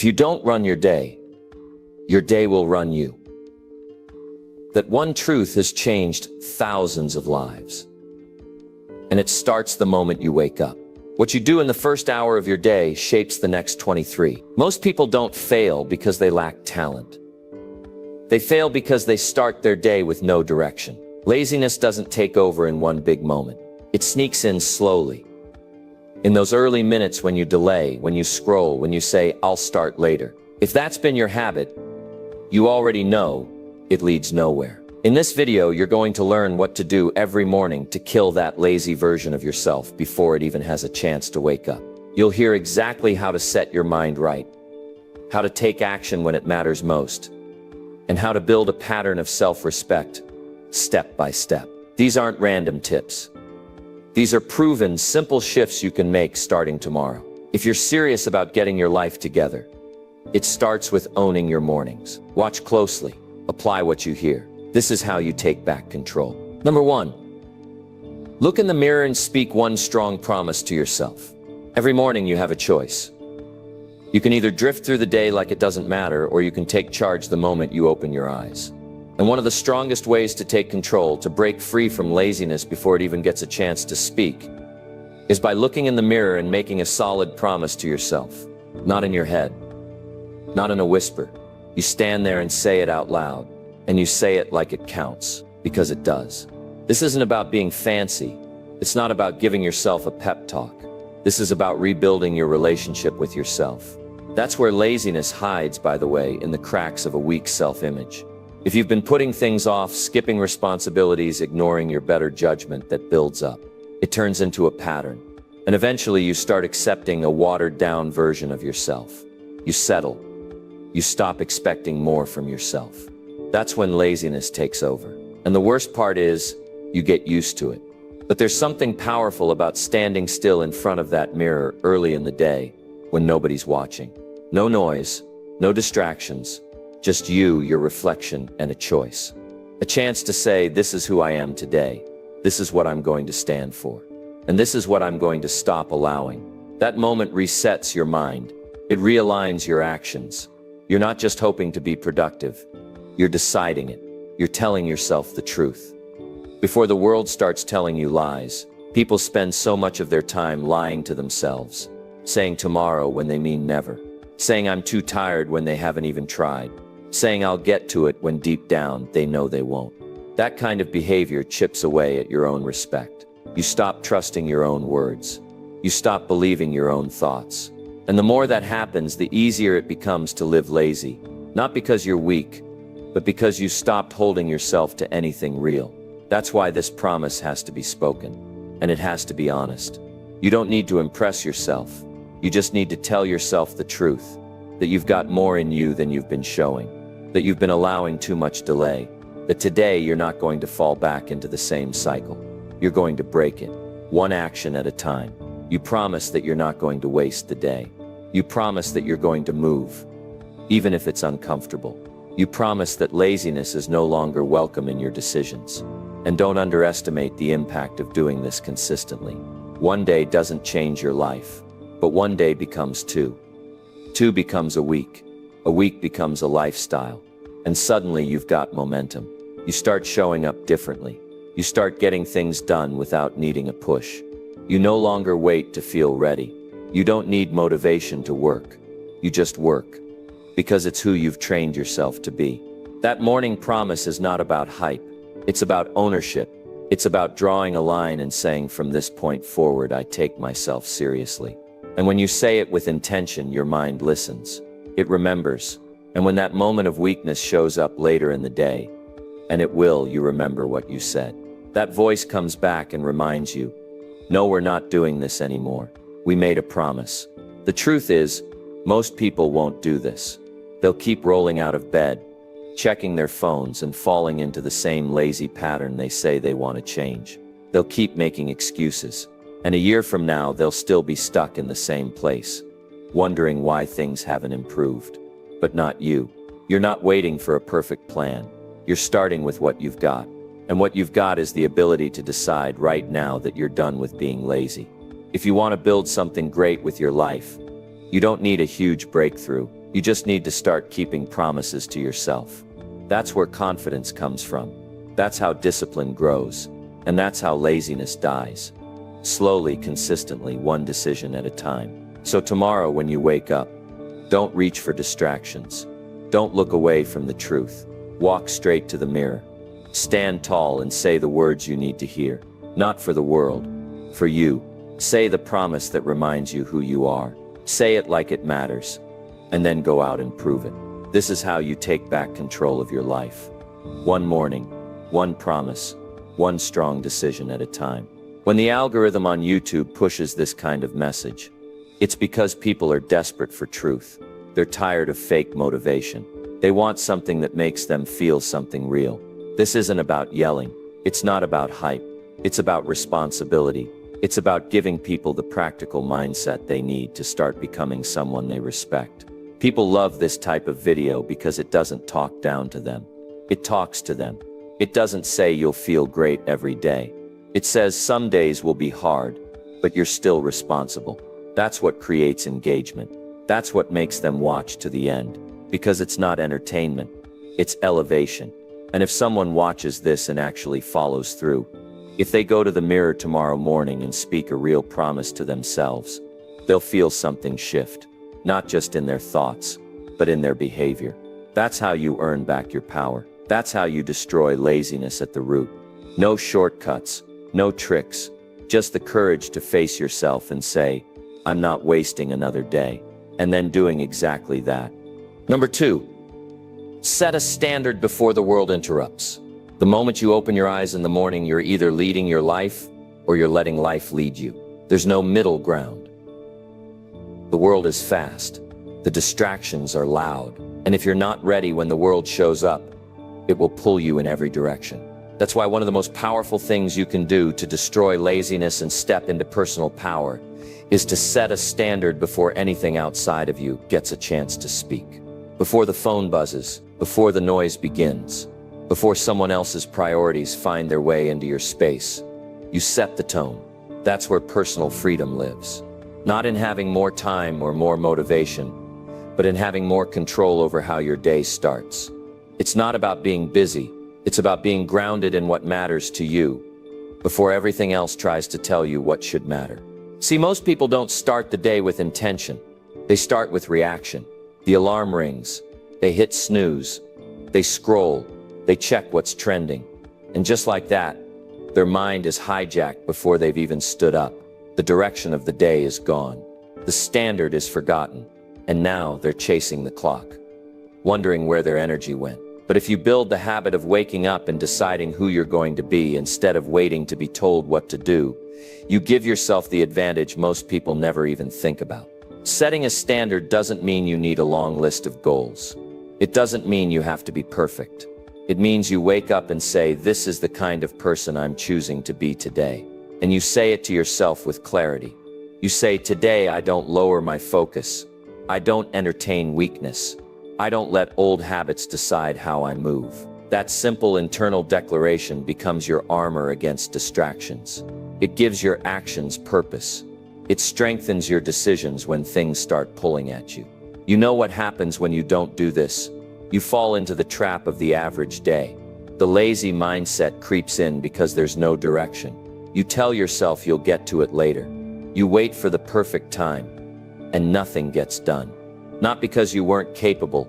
If you don't run your day will run you. That one truth has changed thousands of lives. And it starts the moment you wake up. What you do in the first hour of your day shapes the next 23. Most people don't fail because they lack talent. They fail because they start their day with no direction. Laziness doesn't take over in one big moment. It sneaks in slowly. In those early minutes when you delay, when you scroll, when you say, "I'll start later." If that's been your habit, you already know it leads nowhere. In this video, you're going to learn what to do every morning to kill that lazy version of yourself before it even has a chance to wake up. You'll hear exactly how to set your mind right, how to take action when it matters most, and how to build a pattern of self-respect, step by step. These aren't random tips. These are proven, simple shifts you can make starting tomorrow. If you're serious about getting your life together, it starts with owning your mornings. Watch closely. Apply what you hear. This is how you take back control. Number 1, look in the mirror and speak one strong promise to yourself. Every morning you have a choice. You can either drift through the day like it doesn't matter, or you can take charge the moment you open your eyes. And one of the strongest ways to take control, to break free from laziness before it even gets a chance to speak, is by looking in the mirror and making a solid promise to yourself. Not in your head, not in a whisper. You stand there and say it out loud. And you say it like it counts, because it does. This isn't about being fancy. It's not about giving yourself a pep talk. This is about rebuilding your relationship with yourself. That's where laziness hides, by the way, in the cracks of a weak self-image. If you've been putting things off, skipping responsibilities, ignoring your better judgment, that builds up. It turns into a pattern. And eventually you start accepting a watered-down version of yourself. You settle. You stop expecting more from yourself. That's when laziness takes over. And the worst part is, you get used to it. But there's something powerful about standing still in front of that mirror early in the day, when nobody's watching. No noise, no distractions, just you, your reflection, and a choice. A chance to say, this is who I am today. This is what I'm going to stand for. And this is what I'm going to stop allowing. That moment resets your mind. It realigns your actions. You're not just hoping to be productive. You're deciding it. You're telling yourself the truth. Before the world starts telling you lies, people spend so much of their time lying to themselves, saying tomorrow when they mean never, saying I'm too tired when they haven't even tried, saying I'll get to it when deep down they know they won't. That kind of behavior chips away at your own respect. You stop trusting your own words. You stop believing your own thoughts. And the more that happens, the easier it becomes to live lazy, not because you're weak, but because you stopped holding yourself to anything real. That's why this promise has to be spoken, and it has to be honest. You don't need to impress yourself. You just need to tell yourself the truth, that you've got more in you than you've been showing, that you've been allowing too much delay, that today you're not going to fall back into the same cycle. You're going to break it, one action at a time. You promise that you're not going to waste the day. You promise that you're going to move, even if it's uncomfortable. You promise that laziness is no longer welcome in your decisions. And don't underestimate the impact of doing this consistently. One day doesn't change your life, but one day becomes two. Two becomes a week becomes a lifestyle. And suddenly you've got momentum. You start showing up differently. You start getting things done without needing a push. You no longer wait to feel ready. You don't need motivation to work. You just work. Because it's who you've trained yourself to be. That morning promise is not about hype. It's about ownership. It's about drawing a line and saying, from this point forward, I take myself seriously. And when you say it with intention, your mind listens. It remembers. And when that moment of weakness shows up later in the day, and it will, you remember what you said. That voice comes back and reminds you, no, we're not doing this anymore. We made a promise. The truth is, most people won't do this. They'll keep rolling out of bed, checking their phones and falling into the same lazy pattern they say they want to change. They'll keep making excuses. And a year from now, they'll still be stuck in the same place, wondering why things haven't improved. But not you. You're not waiting for a perfect plan. You're starting with what you've got. And what you've got is the ability to decide right now that you're done with being lazy. If you want to build something great with your life, you don't need a huge breakthrough. You just need to start keeping promises to yourself. That's where confidence comes from. That's how discipline grows. And that's how laziness dies. Slowly, consistently, one decision at a time. So tomorrow when you wake up, don't reach for distractions. Don't look away from the truth. Walk straight to the mirror. Stand tall and say the words you need to hear. Not for the world, for you. Say the promise that reminds you who you are. Say it like it matters. And then go out and prove it. This is how you take back control of your life. One morning, one promise, one strong decision at a time. When the algorithm on YouTube pushes this kind of message, it's because people are desperate for truth. They're tired of fake motivation. They want something that makes them feel something real. This isn't about yelling. It's not about hype. It's about responsibility. It's about giving people the practical mindset they need to start becoming someone they respect. People love this type of video because it doesn't talk down to them. It talks to them. It doesn't say you'll feel great every day. It says some days will be hard, but you're still responsible. That's what creates engagement. That's what makes them watch to the end. Because it's not entertainment, it's elevation. And if someone watches this and actually follows through, if they go to the mirror tomorrow morning and speak a real promise to themselves, they'll feel something shift, not just in their thoughts, but in their behavior. That's how you earn back your power. That's how you destroy laziness at the root. No shortcuts, no tricks, just the courage to face yourself and say, I'm not wasting another day, and then doing exactly that. Number 2, set a standard before the world interrupts. The moment you open your eyes in the morning, you're either leading your life or you're letting life lead you. There's no middle ground. The world is fast. The distractions are loud. And if you're not ready when the world shows up, it will pull you in every direction. That's why one of the most powerful things you can do to destroy laziness and step into personal power is to set a standard before anything outside of you gets a chance to speak. Before the phone buzzes, before the noise begins, before someone else's priorities find their way into your space, you set the tone. That's where personal freedom lives. Not in having more time or more motivation, but in having more control over how your day starts. It's not about being busy. It's about being grounded in what matters to you before everything else tries to tell you what should matter. See, most people don't start the day with intention. They start with reaction. The alarm rings. They hit snooze. They scroll. They check what's trending. And just like that, their mind is hijacked before they've even stood up. The direction of the day is gone. The standard is forgotten. And now they're chasing the clock, wondering where their energy went. But if you build the habit of waking up and deciding who you're going to be instead of waiting to be told what to do, you give yourself the advantage most people never even think about. Setting a standard doesn't mean you need a long list of goals. It doesn't mean you have to be perfect. It means you wake up and say, this is the kind of person I'm choosing to be today. And you say it to yourself with clarity. You say, today I don't lower my focus. I don't entertain weakness. I don't let old habits decide how I move. That simple internal declaration becomes your armor against distractions. It gives your actions purpose. It strengthens your decisions when things start pulling at you. You know what happens when you don't do this? You fall into the trap of the average day. The lazy mindset creeps in because there's no direction. You tell yourself you'll get to it later. You wait for the perfect time, and nothing gets done. Not because you weren't capable,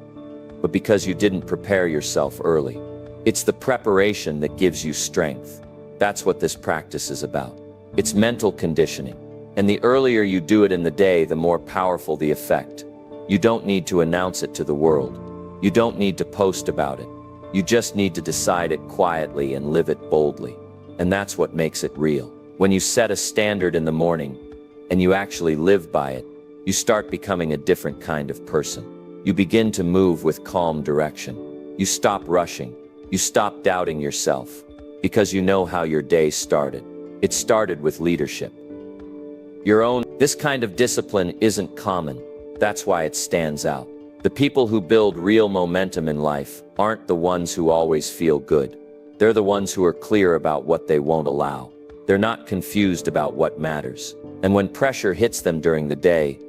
but because you didn't prepare yourself early. It's the preparation that gives you strength. That's what this practice is about. It's mental conditioning. And the earlier you do it in the day, the more powerful the effect. You don't need to announce it to the world. You don't need to post about it. You just need to decide it quietly and live it boldly. And that's what makes it real. When you set a standard in the morning, and you actually live by it, you start becoming a different kind of person. You begin to move with calm direction. You stop rushing. You stop doubting yourself, because you know how your day started. It started with leadership. This kind of discipline isn't common. That's why it stands out. The people who build real momentum in life aren't the ones who always feel good. They're the ones who are clear about what they won't allow. They're not confused about what matters. And when pressure hits them during the day,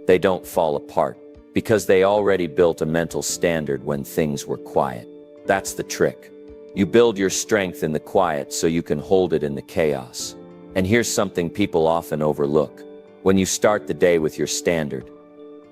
they don't fall apart. Because they already built a mental standard when things were quiet. That's the trick. You build your strength in the quiet so you can hold it in the chaos. And here's something people often overlook. When you start the day with your standard,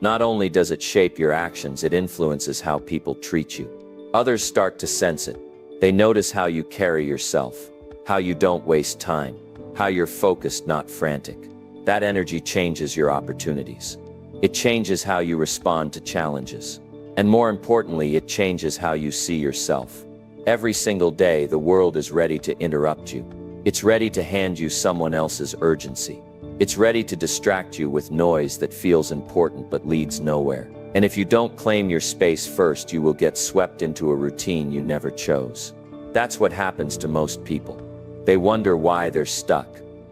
not only does it shape your actions, it influences how people treat you. Others start to sense it. They notice how you carry yourself, how you don't waste time, how you're focused, not frantic. That energy changes your opportunities. It changes how you respond to challenges. And more importantly, it changes how you see yourself. Every single day, the world is ready to interrupt you. It's ready to hand you someone else's urgency. It's ready to distract you with noise that feels important but leads nowhere. And if you don't claim your space first, you will get swept into a routine you never chose. That's what happens to most people. They wonder why they're stuck,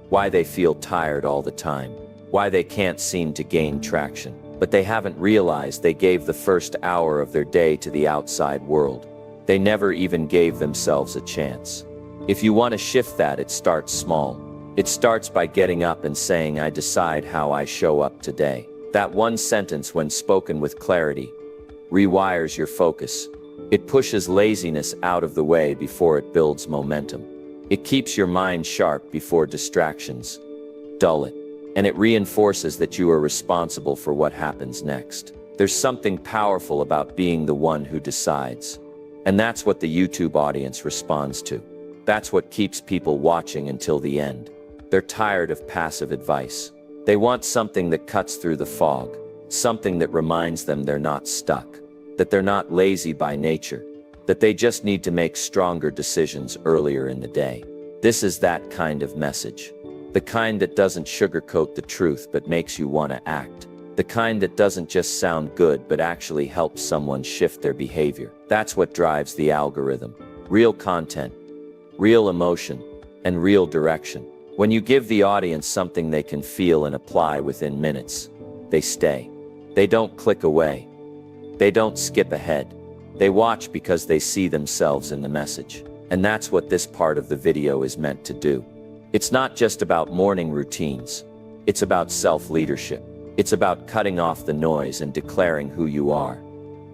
why they feel tired all the time, why they can't seem to gain traction. But they haven't realized they gave the first hour of their day to the outside world. They never even gave themselves a chance. If you want to shift that, it starts small. It starts by getting up and saying, "I decide how I show up today." That one sentence, when spoken with clarity, rewires your focus. It pushes laziness out of the way before it builds momentum. It keeps your mind sharp before distractions dull it. And it reinforces that you are responsible for what happens next. There's something powerful about being the one who decides. And that's what the YouTube audience responds to. That's what keeps people watching until the end. They're tired of passive advice. They want something that cuts through the fog, something that reminds them they're not stuck, that they're not lazy by nature, that they just need to make stronger decisions earlier in the day. This is that kind of message. The kind that doesn't sugarcoat the truth but makes you want to act. The kind that doesn't just sound good but actually helps someone shift their behavior. That's what drives the algorithm. Real content, real emotion, and real direction. When you give the audience something they can feel and apply within minutes, they stay. They don't click away. They don't skip ahead. They watch because they see themselves in the message. And that's what this part of the video is meant to do. It's not just about morning routines. It's about self-leadership. It's about cutting off the noise and declaring who you are,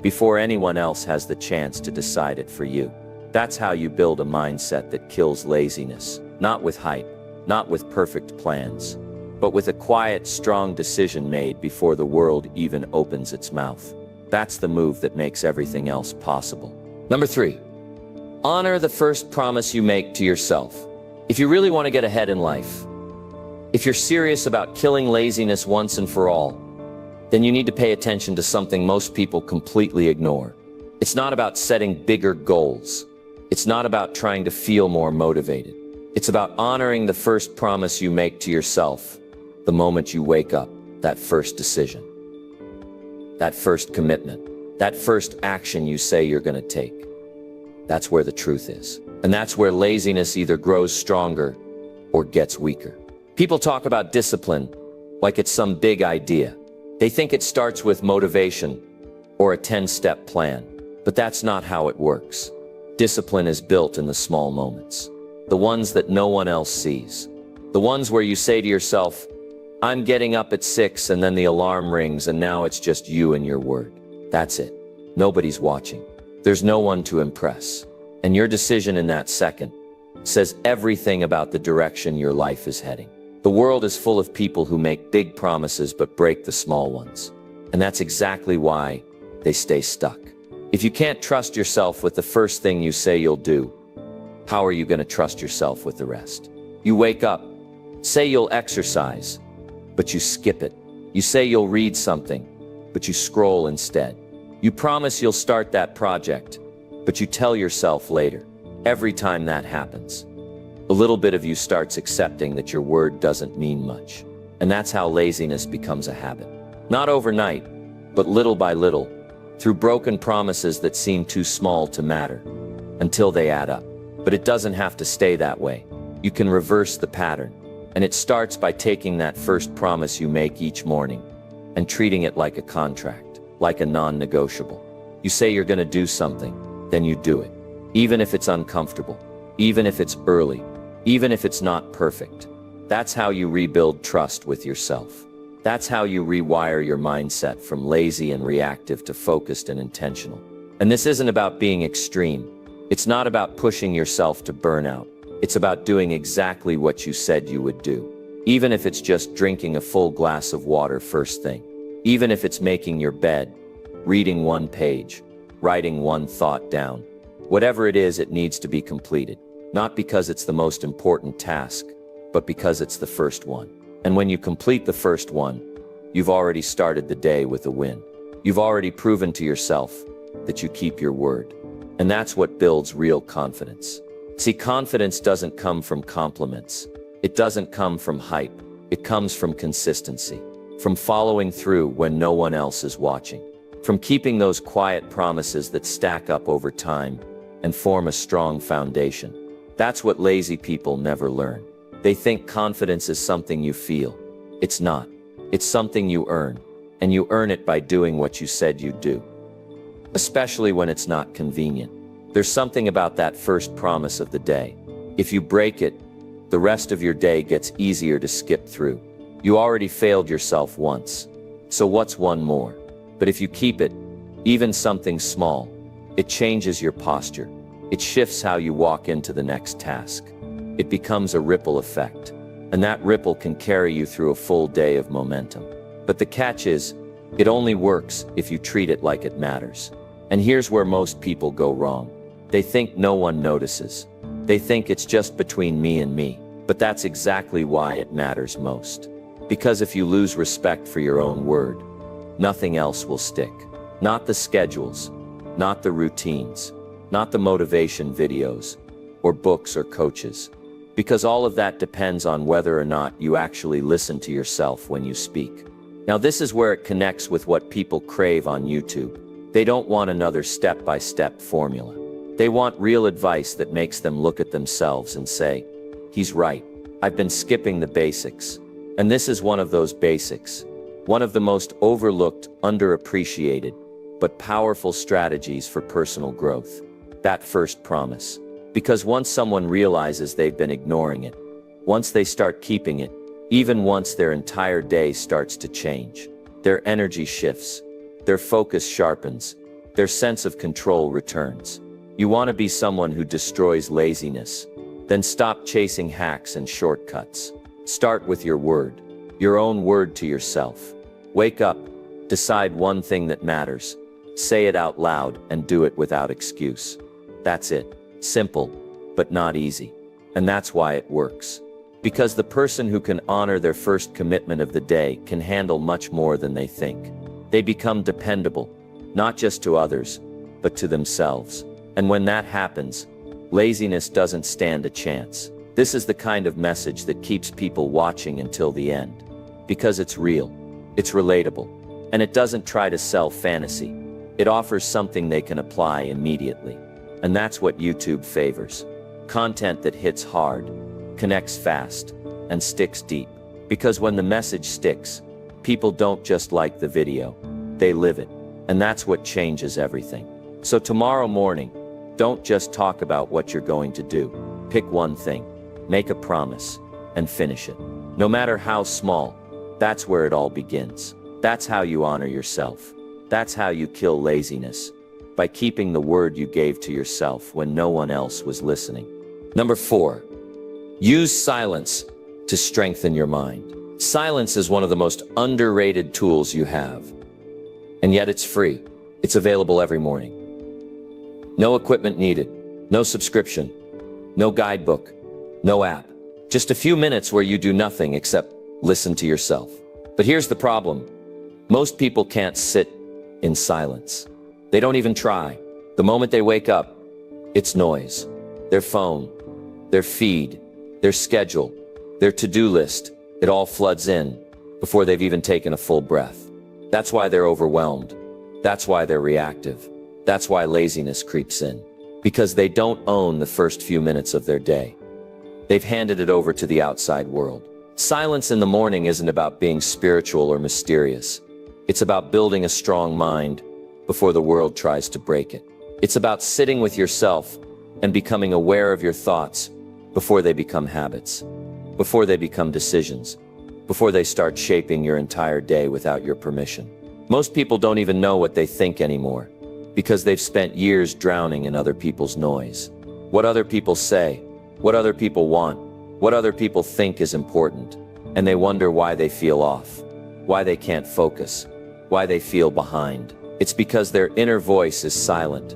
before anyone else has the chance to decide it for you. That's how you build a mindset that kills laziness, not with hype, not with perfect plans, but with a quiet, strong decision made before the world even opens its mouth. That's the move that makes everything else possible. Number 3, honor the first promise you make to yourself. If you really want to get ahead in life, if you're serious about killing laziness once and for all, then you need to pay attention to something most people completely ignore. It's not about setting bigger goals. It's not about trying to feel more motivated. It's about honoring the first promise you make to yourself the moment you wake up, that first decision, that first commitment, that first action you say you're going to take. That's where the truth is. And that's where laziness either grows stronger or gets weaker. People talk about discipline like it's some big idea. They think it starts with motivation or a 10-step plan. But that's not how it works. Discipline is built in the small moments, the ones that no one else sees. The ones where you say to yourself, "I'm getting up at 6," and then the alarm rings and now it's just you and your word. That's it. Nobody's watching. There's no one to impress. And your decision in that second says everything about the direction your life is heading. The world is full of people who make big promises but break the small ones. And that's exactly why they stay stuck. If you can't trust yourself with the first thing you say you'll do, how are you going to trust yourself with the rest? You wake up, say you'll exercise, but you skip it. You say you'll read something, but you scroll instead. You promise you'll start that project, but you tell yourself later. Every time that happens, a little bit of you starts accepting that your word doesn't mean much. And that's how laziness becomes a habit. Not overnight, but little by little, through broken promises that seem too small to matter, until they add up. But it doesn't have to stay that way. You can reverse the pattern. And it starts by taking that first promise you make each morning and treating it like a contract, like a non-negotiable. You say you're going to do something, then you do it. Even if it's uncomfortable, even if it's early, even if it's not perfect. That's how you rebuild trust with yourself. That's how you rewire your mindset from lazy and reactive to focused and intentional. And this isn't about being extreme. It's not about pushing yourself to burnout. It's about doing exactly what you said you would do. Even if it's just drinking a full glass of water first thing. Even if it's making your bed, reading one page, writing one thought down. Whatever it is, it needs to be completed. Not because it's the most important task, but because it's the first one. And when you complete the first one, you've already started the day with a win. You've already proven to yourself that you keep your word. And that's what builds real confidence. See, confidence doesn't come from compliments. It doesn't come from hype. It comes from consistency. From following through when no one else is watching. From keeping those quiet promises that stack up over time and form a strong foundation. That's what lazy people never learn. They think confidence is something you feel. It's not. It's something you earn. And you earn it by doing what you said you'd do. Especially when it's not convenient. There's something about that first promise of the day. If you break it, the rest of your day gets easier to skip through. You already failed yourself once. So what's one more? But if you keep it, even something small, it changes your posture. It shifts how you walk into the next task. It becomes a ripple effect. And that ripple can carry you through a full day of momentum. But the catch is, it only works if you treat it like it matters. And here's where most people go wrong. They think no one notices. They think it's just between me and me. But that's exactly why it matters most. Because if you lose respect for your own word, nothing else will stick. Not the schedules, not the routines, not the motivation videos, or books or coaches. Because all of that depends on whether or not you actually listen to yourself when you speak. Now this is where it connects with what people crave on YouTube. They don't want another step-by-step formula. They want real advice that makes them look at themselves and say, he's right, I've been skipping the basics. And this is one of those basics. One of the most overlooked, underappreciated, but powerful strategies for personal growth. That first promise. Because once someone realizes they've been ignoring it, once they start keeping it, even once their entire day starts to change, their energy shifts, their focus sharpens, their sense of control returns. You want to be someone who destroys laziness. Then stop chasing hacks and shortcuts. Start with your word, your own word to yourself. Wake up, decide one thing that matters, say it out loud and do it without excuse. That's it. Simple, but not easy. And that's why it works. Because the person who can honor their first commitment of the day can handle much more than they think. They become dependable, not just to others, but to themselves. And when that happens, laziness doesn't stand a chance. This is the kind of message that keeps people watching until the end. Because it's real, it's relatable, and it doesn't try to sell fantasy. It offers something they can apply immediately. And that's what YouTube favors. Content that hits hard, connects fast, and sticks deep. Because when the message sticks, people don't just like the video, they live it. And that's what changes everything. So tomorrow morning, don't just talk about what you're going to do. Pick one thing, make a promise, and finish it. No matter how small, that's where it all begins. That's how you honor yourself. That's how you kill laziness. By keeping the word you gave to yourself when no one else was listening. Number 4, use silence to strengthen your mind. Silence is one of the most underrated tools you have. And yet it's free. It's available every morning. No equipment needed, no subscription, no guidebook, no app. Just a few minutes where you do nothing except listen to yourself. But here's the problem. Most people can't sit in silence. They don't even try. The moment they wake up, it's noise. Their phone, their feed, their schedule, their to-do list, it all floods in before they've even taken a full breath. That's why they're overwhelmed. That's why they're reactive. That's why laziness creeps in. Because they don't own the first few minutes of their day. They've handed it over to the outside world. Silence in the morning isn't about being spiritual or mysterious. It's about building a strong mind before the world tries to break it. It's about sitting with yourself and becoming aware of your thoughts before they become habits, before they become decisions, before they start shaping your entire day without your permission. Most people don't even know what they think anymore, because they've spent years drowning in other people's noise. What other people say, what other people want, what other people think is important, and they wonder why they feel off, why they can't focus, why they feel behind. It's because their inner voice is silent,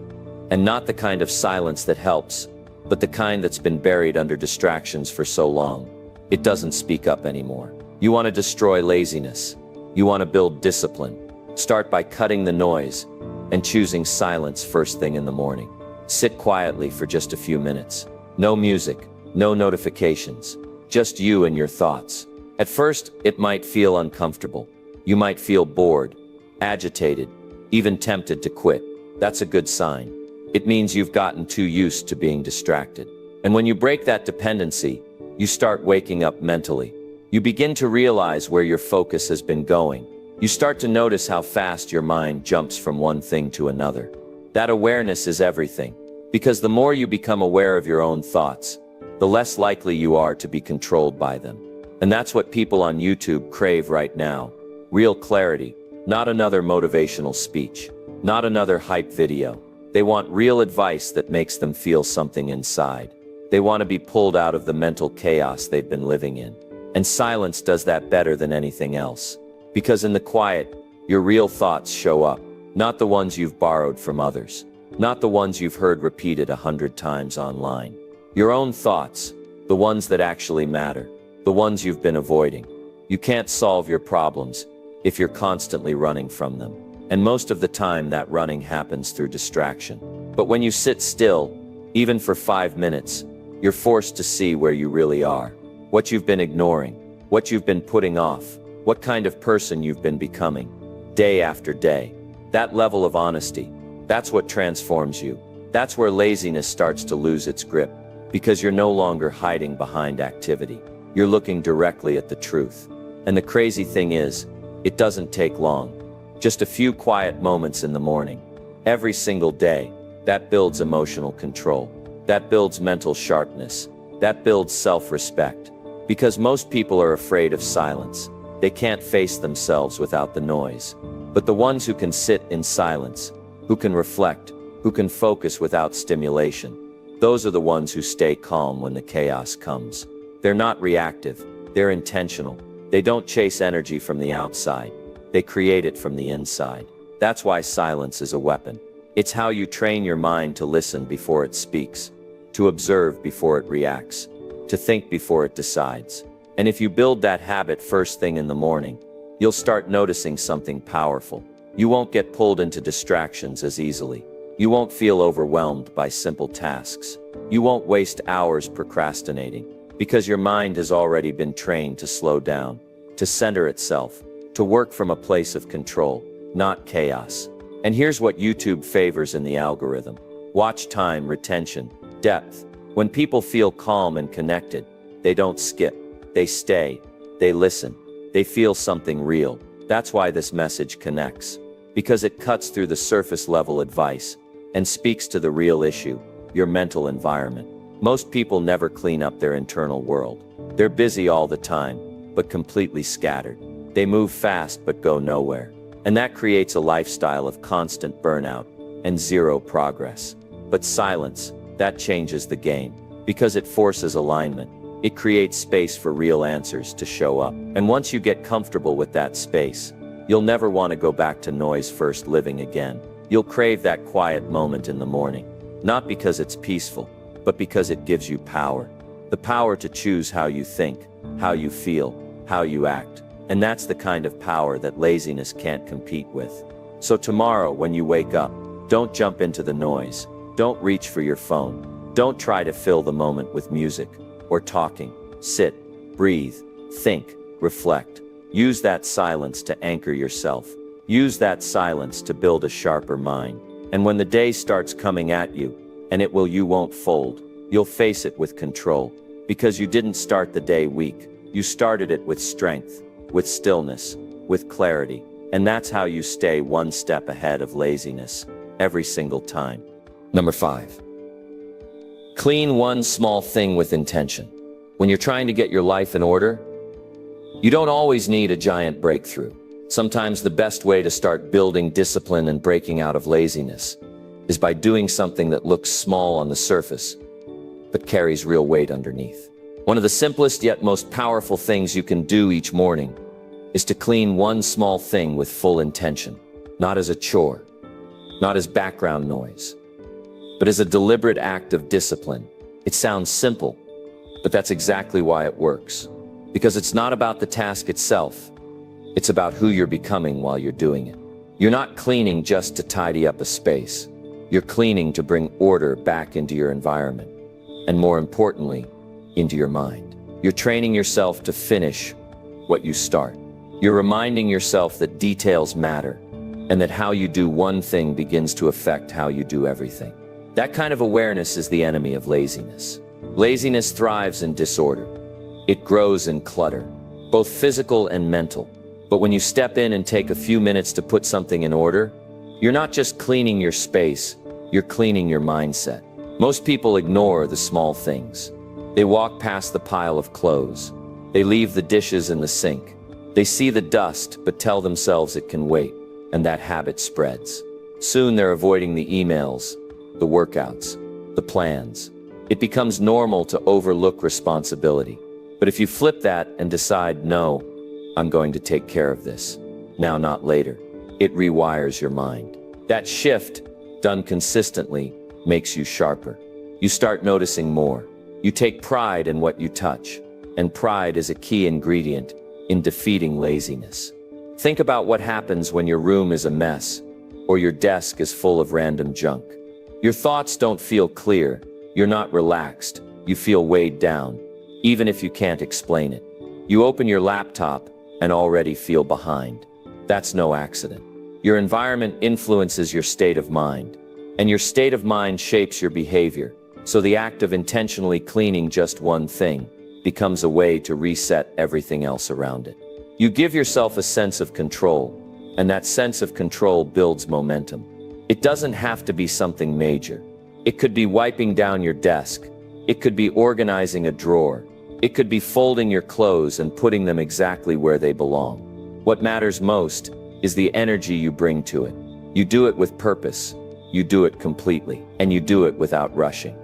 and not the kind of silence that helps, but the kind that's been buried under distractions for so long. It doesn't speak up anymore. You want to destroy laziness. You want to build discipline. Start by cutting the noise and choosing silence first thing in the morning. Sit quietly for just a few minutes. No music, no notifications, just you and your thoughts. At first, it might feel uncomfortable. You might feel bored, agitated, even tempted to quit. That's a good sign. It means you've gotten too used to being distracted. And when you break that dependency, you start waking up mentally. You begin to realize where your focus has been going. You start to notice how fast your mind jumps from one thing to another. That awareness is everything, because the more you become aware of your own thoughts, the less likely you are to be controlled by them. And that's what people on YouTube crave right now. Real clarity, not another motivational speech, not another hype video. They want real advice that makes them feel something inside. They want to be pulled out of the mental chaos they've been living in. And silence does that better than anything else. Because in the quiet, your real thoughts show up, not the ones you've borrowed from others, not the ones you've heard repeated 100 times online. Your own thoughts, the ones that actually matter, the ones you've been avoiding. You can't solve your problems if you're constantly running from them. And most of the time that running happens through distraction. But when you sit still, even for 5 minutes, you're forced to see where you really are, what you've been ignoring, what you've been putting off, what kind of person you've been becoming, day after day. That level of honesty, that's what transforms you. That's where laziness starts to lose its grip, because you're no longer hiding behind activity. You're looking directly at the truth. And the crazy thing is, it doesn't take long. Just a few quiet moments in the morning, every single day. That builds emotional control. That builds mental sharpness. That builds self-respect. Because most people are afraid of silence. They can't face themselves without the noise. But the ones who can sit in silence, who can reflect, who can focus without stimulation, those are the ones who stay calm when the chaos comes. They're not reactive. They're intentional. They don't chase energy from the outside. They create it from the inside. That's why silence is a weapon. It's how you train your mind to listen before it speaks, to observe before it reacts, to think before it decides. And if you build that habit first thing in the morning, you'll start noticing something powerful. You won't get pulled into distractions as easily. You won't feel overwhelmed by simple tasks. You won't waste hours procrastinating, because your mind has already been trained to slow down, to center itself, to work from a place of control, not chaos. And here's what YouTube favors in the algorithm: watch time, retention, depth. When people feel calm and connected, they don't skip. They stay, they listen, they feel something real. That's why this message connects, because it cuts through the surface level advice and speaks to the real issue, your mental environment. Most people never clean up their internal world. They're busy all the time, but completely scattered. They move fast but go nowhere. And that creates a lifestyle of constant burnout and zero progress. But silence, that changes the game, because it forces alignment. It creates space for real answers to show up. And once you get comfortable with that space, you'll never want to go back to noise-first living again. You'll crave that quiet moment in the morning, not because it's peaceful, but because it gives you power. The power to choose how you think, how you feel, how you act. And that's the kind of power that laziness can't compete with. So tomorrow, when you wake up, don't jump into the noise. Don't reach for your phone. Don't try to fill the moment with music or talking. Sit, breathe, think, reflect. Use that silence to anchor yourself. Use that silence to build a sharper mind. And when the day starts coming at you, and you won't fold. You'll face it with control, because you didn't start the day weak. You started it with strength, with stillness, with clarity. And that's how you stay one step ahead of laziness, every single time. Number 5. Clean one small thing with intention. When you're trying to get your life in order, You don't always need a giant breakthrough. Sometimes the best way to start building discipline and breaking out of laziness is by doing something that looks small on the surface, but carries real weight underneath. One of the simplest yet most powerful things you can do each morning is to clean one small thing with full intention, not as a chore, not as background noise, but as a deliberate act of discipline. It sounds simple, but that's exactly why it works. Because it's not about the task itself, it's about who you're becoming while you're doing it. You're not cleaning just to tidy up a space. You're cleaning to bring order back into your environment, and more importantly, into your mind. You're training yourself to finish what you start. You're reminding yourself that details matter, and that how you do one thing begins to affect how you do everything. That kind of awareness is the enemy of laziness. Laziness thrives in disorder. It grows in clutter, both physical and mental. But when you step in and take a few minutes to put something in order, you're not just cleaning your space, you're cleaning your mindset. Most people ignore the small things. They walk past the pile of clothes. They leave the dishes in the sink. They see the dust, but tell themselves it can wait, and that habit spreads. Soon they're avoiding the emails, the workouts, the plans. It becomes normal to overlook responsibility. But if you flip that and decide, no, I'm going to take care of this, now not later, it rewires your mind. That shift, done consistently, makes you sharper. You start noticing more. You take pride in what you touch, and pride is a key ingredient in defeating laziness. Think about what happens when your room is a mess, or your desk is full of random junk. Your thoughts don't feel clear. You're not relaxed. You feel weighed down, even if you can't explain it. You open your laptop and already feel behind. That's no accident. Your environment influences your state of mind, and your state of mind shapes your behavior. So the act of intentionally cleaning just one thing becomes a way to reset everything else around it. You give yourself a sense of control, and that sense of control builds momentum. It doesn't have to be something major. It could be wiping down your desk. It could be organizing a drawer. It could be folding your clothes and putting them exactly where they belong. What matters most is the energy you bring to it. You do it with purpose. You do it completely, and you do it without rushing.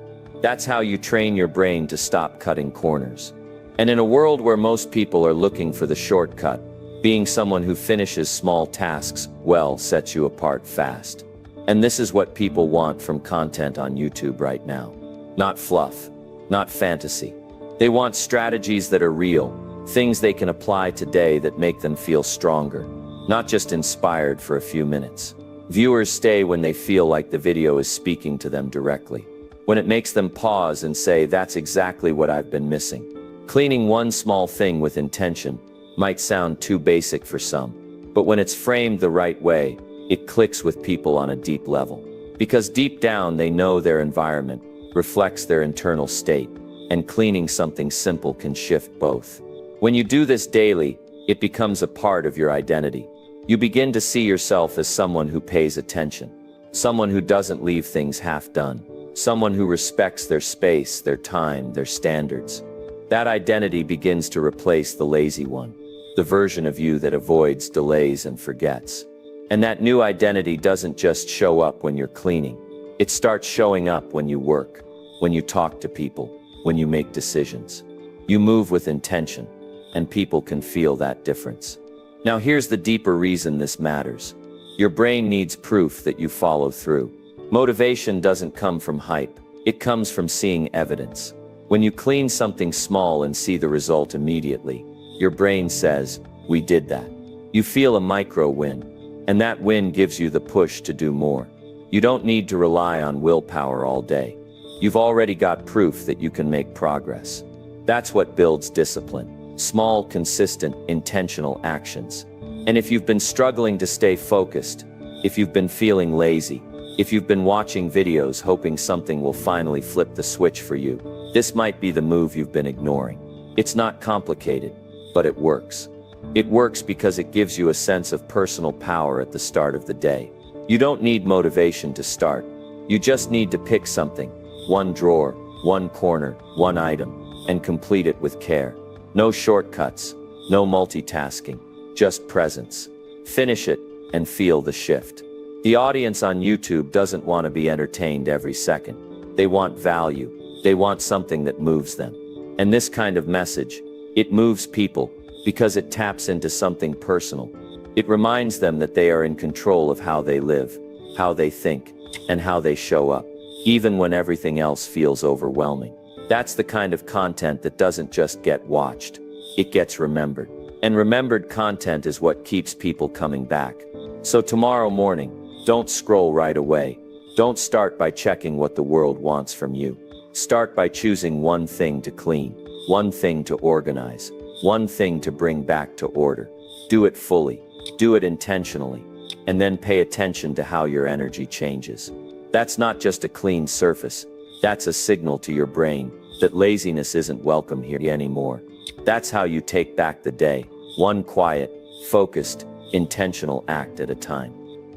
That's how you train your brain to stop cutting corners. And in a world where most people are looking for the shortcut, being someone who finishes small tasks well sets you apart fast. And this is what people want from content on YouTube right now. Not fluff, not fantasy. They want strategies that are real, things they can apply today that make them feel stronger, not just inspired for a few minutes. Viewers stay when they feel like the video is speaking to them directly, when it makes them pause and say, that's exactly what I've been missing. Cleaning one small thing with intention might sound too basic for some, but when it's framed the right way, it clicks with people on a deep level. Because deep down they know their environment reflects their internal state, and cleaning something simple can shift both. When you do this daily, it becomes a part of your identity. You begin to see yourself as someone who pays attention, someone who doesn't leave things half done, someone who respects their space, their time, their standards. That identity begins to replace the lazy one, the version of you that avoids, delays, and forgets. And that new identity doesn't just show up when you're cleaning. It starts showing up when you work, when you talk to people, when you make decisions. You move with intention, and people can feel that difference. Now here's the deeper reason this matters. Your brain needs proof that you follow through. Motivation doesn't come from hype. It comes from seeing evidence. When you clean something small and see the result immediately, your brain says, we did that. You feel a micro win. And that win gives you the push to do more. You don't need to rely on willpower all day. You've already got proof that you can make progress. That's what builds discipline. Small, consistent, intentional actions. And if you've been struggling to stay focused, if you've been feeling lazy, if you've been watching videos hoping something will finally flip the switch for you, this might be the move you've been ignoring. It's not complicated, but it works. It works because it gives you a sense of personal power at the start of the day. You don't need motivation to start. You just need to pick something, one drawer, one corner, one item, and complete it with care. No shortcuts, No multitasking, just presence. Finish it and feel the shift. The audience on YouTube doesn't want to be entertained every second. They want value. They want something that moves them. And this kind of message, it moves people because it taps into something personal. It reminds them that they are in control of how they live, how they think, and how they show up, even when everything else feels overwhelming. That's the kind of content that doesn't just get watched, it gets remembered. And remembered content is what keeps people coming back. So tomorrow morning, don't scroll right away. Don't start by checking what the world wants from you. Start by choosing one thing to clean, one thing to organize, one thing to bring back to order. Do it fully, do it intentionally, and then pay attention to how your energy changes. That's not just a clean surface, that's a signal to your brain that laziness isn't welcome here anymore. That's how you take back the day, one quiet, focused, intentional act at a time.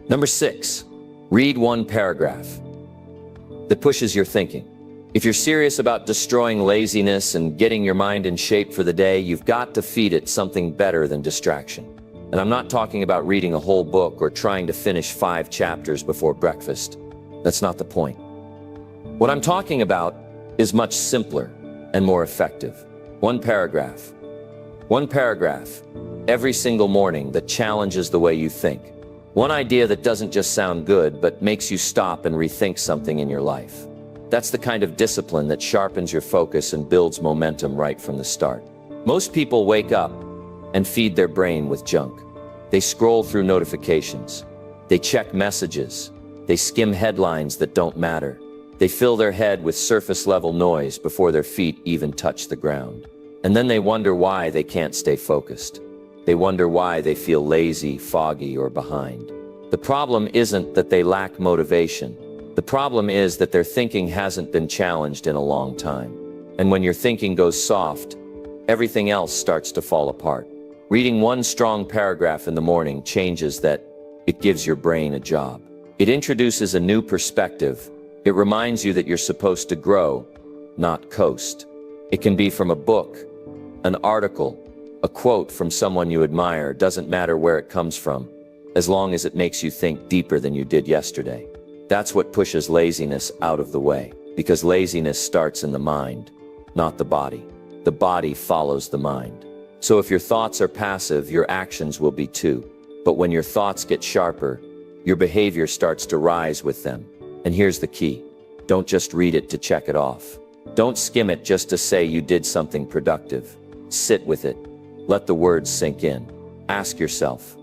Number 6, read one paragraph that pushes your thinking. If you're serious about destroying laziness and getting your mind in shape for the day, you've got to feed it something better than distraction. And I'm not talking about reading a whole book or trying to finish 5 chapters before breakfast. That's not the point. What I'm talking about is much simpler and more effective. One paragraph. One paragraph every single morning that challenges the way you think. One idea that doesn't just sound good, but makes you stop and rethink something in your life. That's the kind of discipline that sharpens your focus and builds momentum right from the start. Most people wake up and feed their brain with junk. They scroll through notifications. They check messages. They skim headlines that don't matter. They fill their head with surface-level noise before their feet even touch the ground. And then they wonder why they can't stay focused. They wonder why they feel lazy, foggy, or behind. The problem isn't that they lack motivation. The problem is that their thinking hasn't been challenged in a long time. And when your thinking goes soft, everything else starts to fall apart. Reading one strong paragraph in the morning changes that. It gives your brain a job. It introduces a new perspective. It reminds you that you're supposed to grow, not coast. It can be from a book, an article, a quote from someone you admire. Doesn't matter where it comes from, as long as it makes you think deeper than you did yesterday. That's what pushes laziness out of the way, because laziness starts in the mind, not the body. The body follows the mind. So if your thoughts are passive, your actions will be too. But when your thoughts get sharper, your behavior starts to rise with them. And here's the key. Don't just read it to check it off. Don't skim it just to say you did something productive. Sit with it. Let the words sink in. Ask yourself,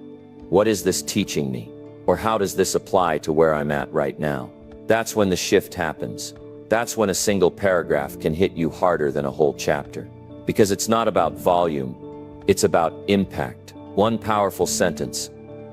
what is this teaching me? Or how does this apply to where I'm at right now? That's when the shift happens. That's when a single paragraph can hit you harder than a whole chapter. Because it's not about volume, it's about impact. One powerful sentence,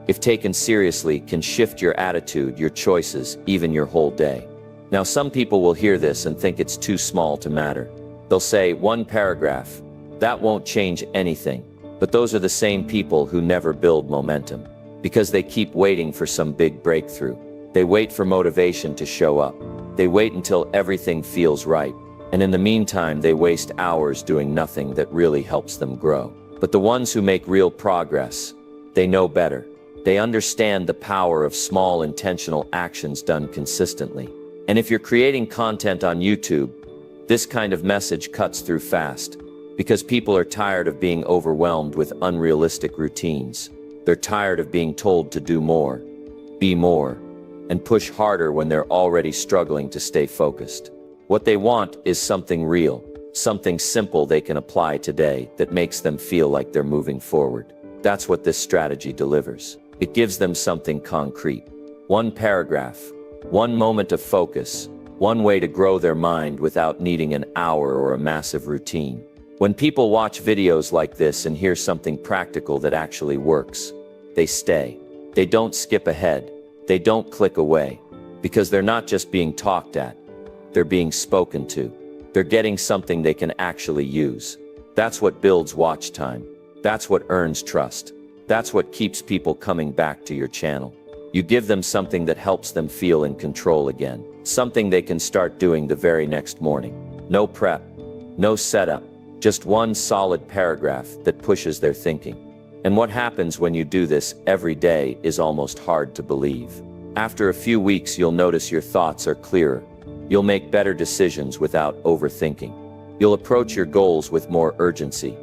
if taken seriously, can shift your attitude, your choices, even your whole day. Now, some people will hear this and think it's too small to matter. They'll say, one paragraph, that won't change anything. But those are the same people who never build momentum, because they keep waiting for some big breakthrough. They wait for motivation to show up. They wait until everything feels right. And in the meantime, they waste hours doing nothing that really helps them grow. But the ones who make real progress, they know better. They understand the power of small intentional actions done consistently. And if you're creating content on YouTube, this kind of message cuts through fast, because people are tired of being overwhelmed with unrealistic routines. They're tired of being told to do more, be more, and push harder when they're already struggling to stay focused. What they want is something real, something simple they can apply today that makes them feel like they're moving forward. That's what this strategy delivers. It gives them something concrete. One paragraph, one moment of focus, one way to grow their mind without needing an hour or a massive routine. When people watch videos like this and hear something practical that actually works, they stay. They don't skip ahead. They don't click away, because they're not just being talked at, they're being spoken to. They're getting something they can actually use. That's what builds watch time. That's what earns trust. That's what keeps people coming back to your channel. You give them something that helps them feel in control again, something they can start doing the very next morning. No prep, no setup, Just one solid paragraph that pushes their thinking. And what happens when you do this every day is almost hard to believe. After a few weeks, you'll notice your thoughts are clearer. You'll make better decisions without overthinking. You'll approach your goals with more urgency,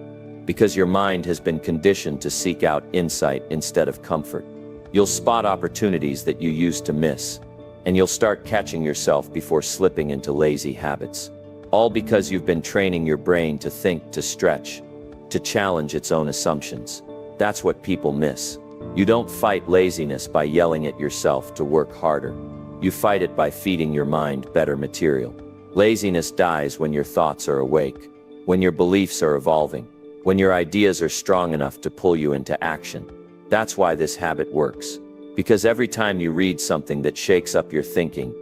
because your mind has been conditioned to seek out insight instead of comfort. You'll spot opportunities that you used to miss, and you'll start catching yourself before slipping into lazy habits. All because you've been training your brain to think, to stretch, to challenge its own assumptions. That's what people miss. You don't fight laziness by yelling at yourself to work harder. You fight it by feeding your mind better material. Laziness dies when your thoughts are awake, when your beliefs are evolving, when your ideas are strong enough to pull you into action. That's why this habit works. Because every time you read something that shakes up your thinking,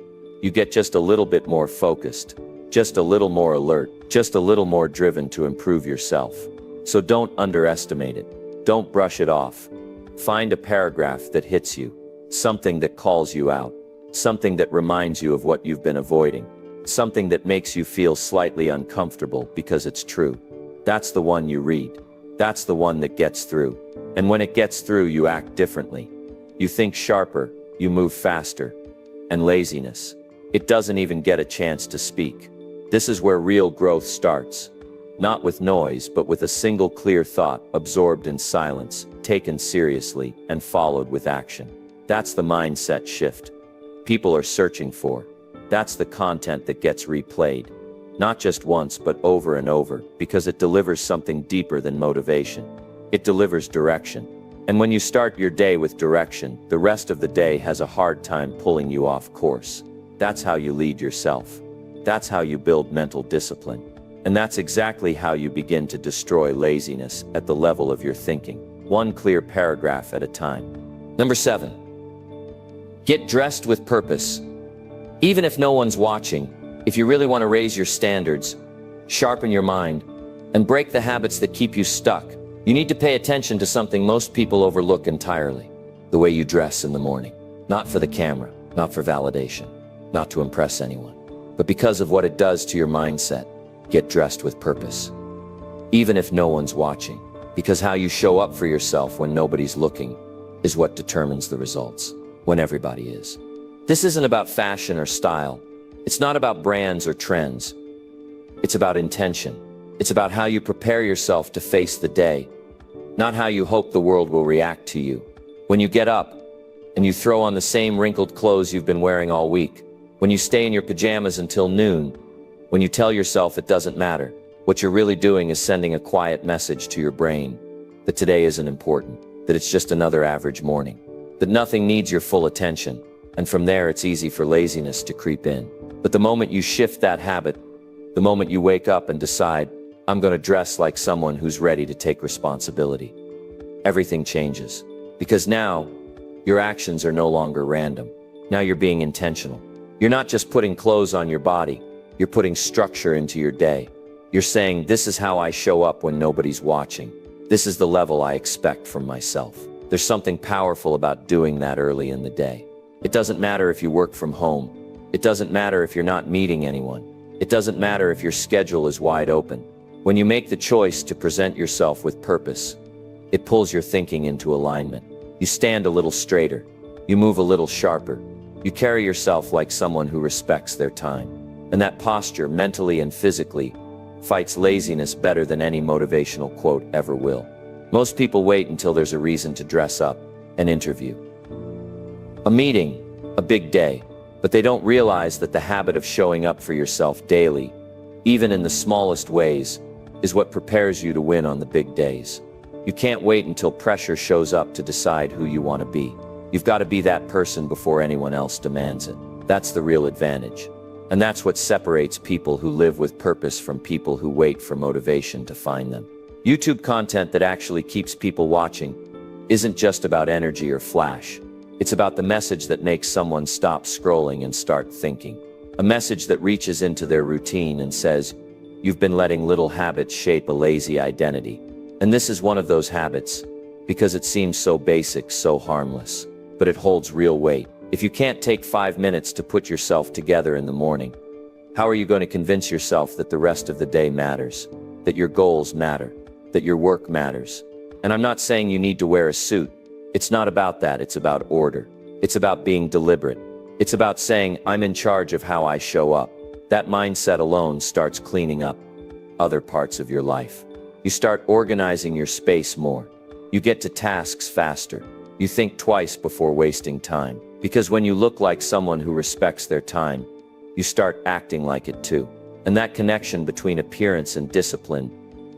you get just a little bit more focused, just a little more alert, just a little more driven to improve yourself. So don't underestimate it. Don't brush it off. Find a paragraph that hits you, something that calls you out, something that reminds you of what you've been avoiding, something that makes you feel slightly uncomfortable because it's true. That's the one you read. That's the one that gets through. And when it gets through, you act differently. You think sharper, you move faster. And laziness, it doesn't even get a chance to speak. This is where real growth starts. Not with noise, but with a single clear thought, absorbed in silence, taken seriously, and followed with action. That's the mindset shift people are searching for. That's the content that gets replayed. Not just once, but over and over, because it delivers something deeper than motivation. It delivers direction. And when you start your day with direction, the rest of the day has a hard time pulling you off course. That's how you lead yourself. That's how you build mental discipline. And that's exactly how you begin to destroy laziness at the level of your thinking, one clear paragraph at a time. Number 7. Get dressed with purpose. Even if no one's watching, if you really want to raise your standards, sharpen your mind, and break the habits that keep you stuck, you need to pay attention to something most people overlook entirely: the way you dress in the morning. Not for the camera, not for validation, not to impress anyone, but because of what it does to your mindset. Get dressed with purpose. Even if no one's watching, because how you show up for yourself when nobody's looking is what determines the results, when everybody is. This isn't about fashion or style. It's not about brands or trends. It's about intention. It's about how you prepare yourself to face the day, not how you hope the world will react to you. When you get up and you throw on the same wrinkled clothes you've been wearing all week, when you stay in your pajamas until noon, when you tell yourself it doesn't matter, what you're really doing is sending a quiet message to your brain that today isn't important, that it's just another average morning, that nothing needs your full attention, and from there it's easy for laziness to creep in. But the moment you shift that habit, the moment you wake up and decide, I'm going to dress like someone who's ready to take responsibility, everything changes. Because now, your actions are no longer random. Now you're being intentional. You're not just putting clothes on your body, you're putting structure into your day. You're saying, this is how I show up when nobody's watching. This is the level I expect from myself. There's something powerful about doing that early in the day. It doesn't matter if you work from home. It doesn't matter if you're not meeting anyone. It doesn't matter if your schedule is wide open. When you make the choice to present yourself with purpose, it pulls your thinking into alignment. You stand a little straighter. You move a little sharper. You carry yourself like someone who respects their time. And that posture, mentally and physically, fights laziness better than any motivational quote ever will. Most people wait until there's a reason to dress up, an interview, a meeting, a big day, but they don't realize that the habit of showing up for yourself daily, even in the smallest ways, is what prepares you to win on the big days. You can't wait until pressure shows up to decide who you want to be. You've got to be that person before anyone else demands it. That's the real advantage. And that's what separates people who live with purpose from people who wait for motivation to find them. YouTube content that actually keeps people watching isn't just about energy or flash. It's about the message that makes someone stop scrolling and start thinking. A message that reaches into their routine and says, you've been letting little habits shape a lazy identity. And this is one of those habits, because it seems so basic, so harmless, but it holds real weight. If you can't take 5 minutes to put yourself together in the morning, how are you going to convince yourself that the rest of the day matters? that your goals matter, that your work matters. And I'm not saying you need to wear a suit. It's not about that, it's about order. It's about being deliberate. It's about saying, I'm in charge of how I show up. That mindset alone starts cleaning up other parts of your life. You start organizing your space more. You get to tasks faster. You think twice before wasting time. Because when you look like someone who respects their time, you start acting like it too. And that connection between appearance and discipline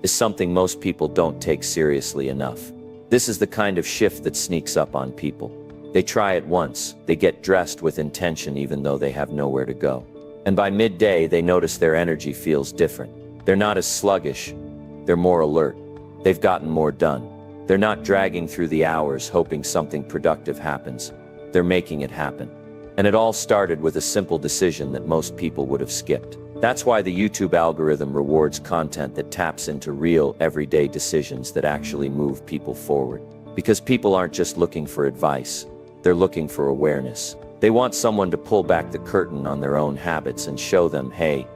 is something most people don't take seriously enough. This is the kind of shift that sneaks up on people. They try it once, they get dressed with intention even though they have nowhere to go. And by midday, they notice their energy feels different. They're not as sluggish, they're more alert. They've gotten more done. They're not dragging through the hours hoping something productive happens. They're making it happen. And it all started with a simple decision that most people would have skipped. That's why the YouTube algorithm rewards content that taps into real, everyday decisions that actually move people forward. Because people aren't just looking for advice, they're looking for awareness. They want someone to pull back the curtain on their own habits and show them, hey,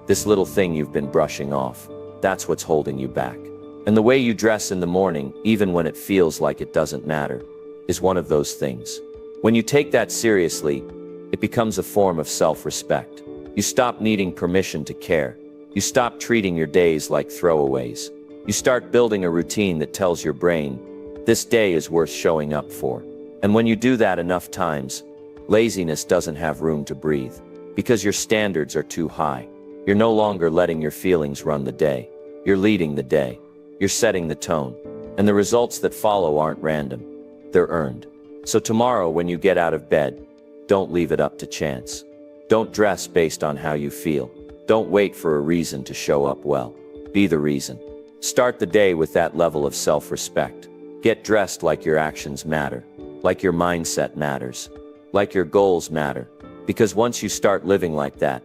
this little thing you've been brushing off, that's what's holding you back. And the way you dress in the morning, even when it feels like it doesn't matter, is one of those things. When you take that seriously, it becomes a form of self-respect. You stop needing permission to care. You stop treating your days like throwaways. You start building a routine that tells your brain, this day is worth showing up for. And when you do that enough times, laziness doesn't have room to breathe. Because your standards are too high. You're no longer letting your feelings run the day. You're leading the day. You're setting the tone. And the results that follow aren't random. They're earned. So tomorrow when you get out of bed, don't leave it up to chance. Don't dress based on how you feel. Don't wait for a reason to show up well. Be the reason. Start the day with that level of self-respect. Get dressed like your actions matter, like your mindset matters, like your goals matter. Because once you start living like that,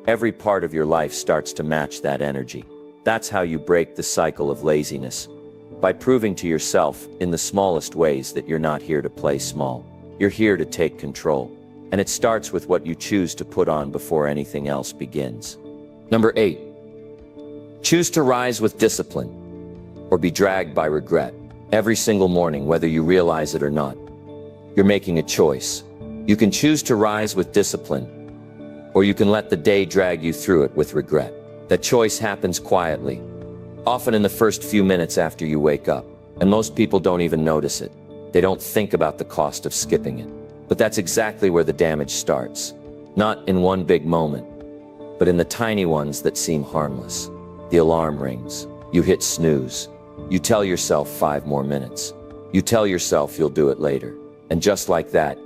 every part of your life starts to match that energy. That's how you break the cycle of laziness. By proving to yourself in the smallest ways that you're not here to play small. You're here to take control. And it starts with what you choose to put on before anything else begins. Number 8. Choose to rise with discipline or be dragged by regret. Every single morning, whether you realize it or not, you're making a choice. You can choose to rise with discipline, or you can let the day drag you through it with regret. That choice happens quietly, often in the first few minutes after you wake up, and most people don't even notice it. They don't think about the cost of skipping it. But that's exactly where the damage starts. Not in one big moment, but in the tiny ones that seem harmless. The alarm rings. You hit snooze. You tell yourself 5 more minutes. You tell yourself you'll do it later. And just like that,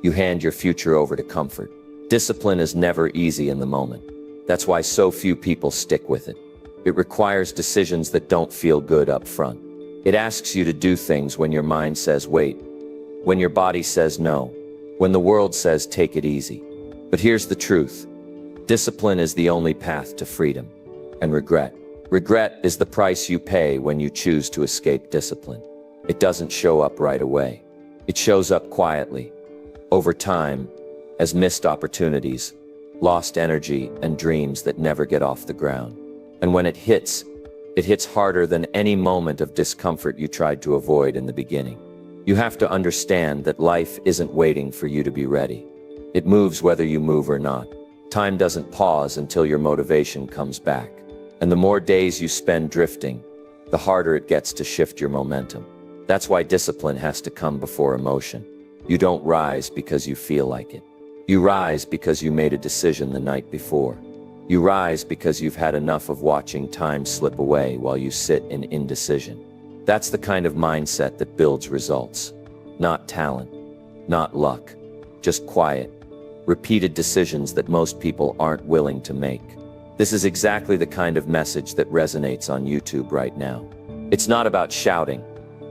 you hand your future over to comfort. Discipline is never easy in the moment. That's why so few people stick with it. It requires decisions that don't feel good up front. It asks you to do things when your mind says wait, when your body says no, when the world says take it easy. But here's the truth. Discipline is the only path to freedom. And regret. Regret is the price you pay when you choose to escape discipline. It doesn't show up right away. It shows up quietly, over time, as missed opportunities, lost energy, and dreams that never get off the ground. And when it hits harder than any moment of discomfort you tried to avoid in the beginning. You have to understand that life isn't waiting for you to be ready. It moves whether you move or not. Time doesn't pause until your motivation comes back. And the more days you spend drifting, the harder it gets to shift your momentum. That's why discipline has to come before emotion. You don't rise because you feel like it. You rise because you made a decision the night before. You rise because you've had enough of watching time slip away while you sit in indecision. That's the kind of mindset that builds results. Not talent, not luck, just quiet, repeated decisions that most people aren't willing to make. This is exactly the kind of message that resonates on YouTube right now. It's not about shouting.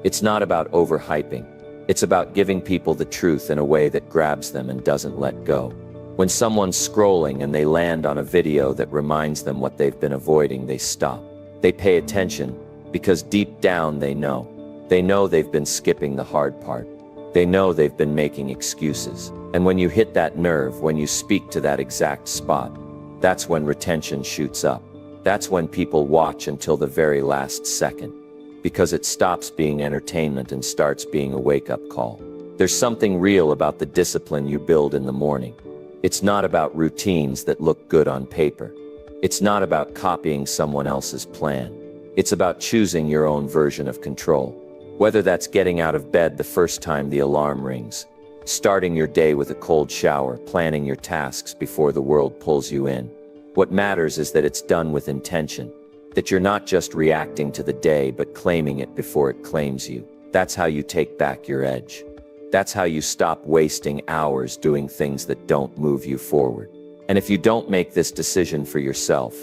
It's not about overhyping. It's about giving people the truth in a way that grabs them and doesn't let go. When someone's scrolling and they land on a video that reminds them what they've been avoiding, they stop. They pay attention because deep down they know. They know they've been skipping the hard part. They know they've been making excuses. And when you hit that nerve, when you speak to that exact spot, that's when retention shoots up. That's when people watch until the very last second, because it stops being entertainment and starts being a wake-up call. There's something real about the discipline you build in the morning. It's not about routines that look good on paper. It's not about copying someone else's plan. It's about choosing your own version of control. Whether that's getting out of bed the first time the alarm rings, starting your day with a cold shower, planning your tasks before the world pulls you in. What matters is that it's done with intention, that you're not just reacting to the day but claiming it before it claims you. That's how you take back your edge. That's how you stop wasting hours doing things that don't move you forward. And if you don't make this decision for yourself,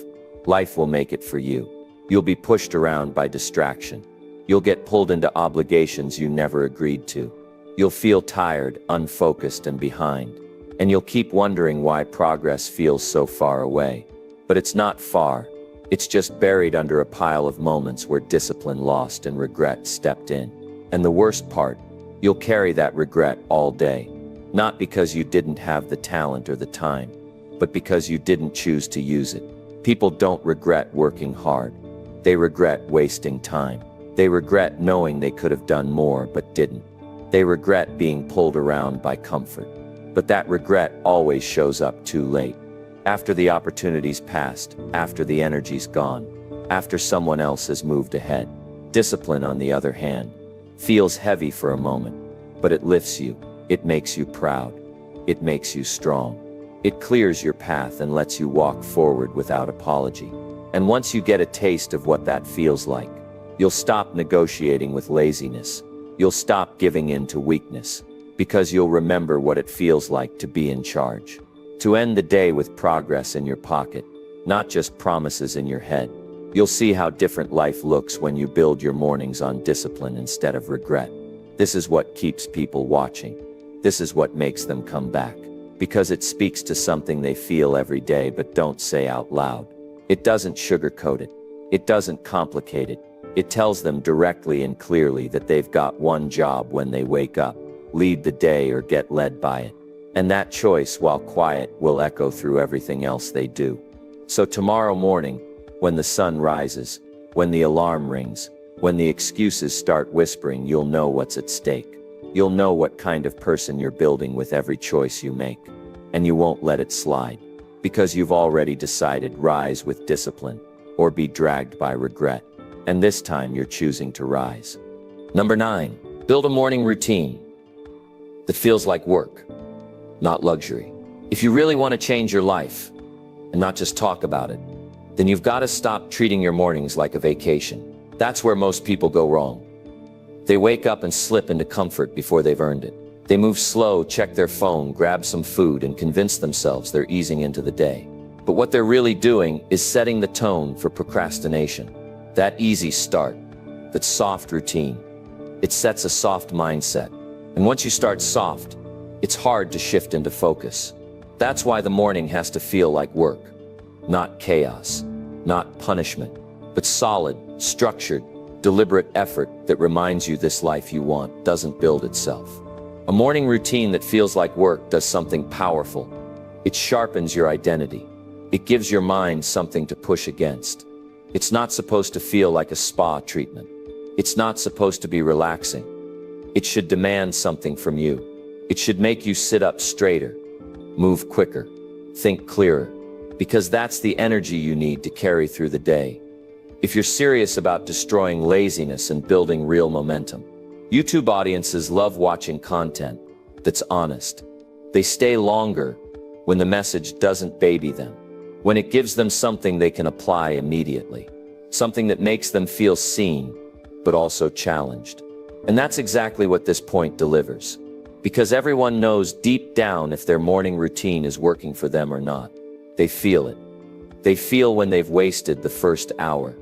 life will make it for you. You'll be pushed around by distraction. You'll get pulled into obligations you never agreed to. You'll feel tired, unfocused, and behind. And you'll keep wondering why progress feels so far away. But it's not far. It's just buried under a pile of moments where discipline lost and regret stepped in. And the worst part, you'll carry that regret all day. Not because you didn't have the talent or the time, but because you didn't choose to use it. People don't regret working hard. They regret wasting time. They regret knowing they could have done more but didn't. They regret being pulled around by comfort. But that regret always shows up too late. After the opportunity's passed, after the energy's gone, after someone else has moved ahead. Discipline, on the other hand, feels heavy for a moment, but it lifts you. It makes you proud. It makes you strong. It clears your path and lets you walk forward without apology. And once you get a taste of what that feels like, you'll stop negotiating with laziness. You'll stop giving in to weakness, because you'll remember what it feels like to be in charge. To end the day with progress in your pocket, not just promises in your head. You'll see how different life looks when you build your mornings on discipline instead of regret. This is what keeps people watching. This is what makes them come back. Because it speaks to something they feel every day but don't say out loud. It doesn't sugarcoat it. It doesn't complicate it. It tells them directly and clearly that they've got one job when they wake up: lead the day or get led by it. And that choice, while quiet, will echo through everything else they do. So tomorrow morning, when the sun rises, when the alarm rings, when the excuses start whispering, you'll know what's at stake. You'll know what kind of person you're building with every choice you make. And you won't let it slide. Because you've already decided: rise with discipline, or be dragged by regret. And this time you're choosing to rise. Number 9, build a morning routine that feels like work, not luxury. If you really want to change your life, and not just talk about it, then you've got to stop treating your mornings like a vacation. That's where most people go wrong. They wake up and slip into comfort before they've earned it. They move slow, check their phone, grab some food, and convince themselves they're easing into the day. But what they're really doing is setting the tone for procrastination. That easy start, that soft routine, it sets a soft mindset. And once you start soft, it's hard to shift into focus. That's why the morning has to feel like work. Not chaos, not punishment, but solid, structured, deliberate effort that reminds you this life you want doesn't build itself. A morning routine that feels like work does something powerful. It sharpens your identity. It gives your mind something to push against. It's not supposed to feel like a spa treatment. It's not supposed to be relaxing. It should demand something from you. It should make you sit up straighter, move quicker, think clearer, because that's the energy you need to carry through the day. If you're serious about destroying laziness and building real momentum, YouTube audiences love watching content that's honest. They stay longer when the message doesn't baby them, when it gives them something they can apply immediately, something that makes them feel seen, but also challenged. And that's exactly what this point delivers. Because everyone knows deep down if their morning routine is working for them or not. They feel it. They feel when they've wasted the first hour.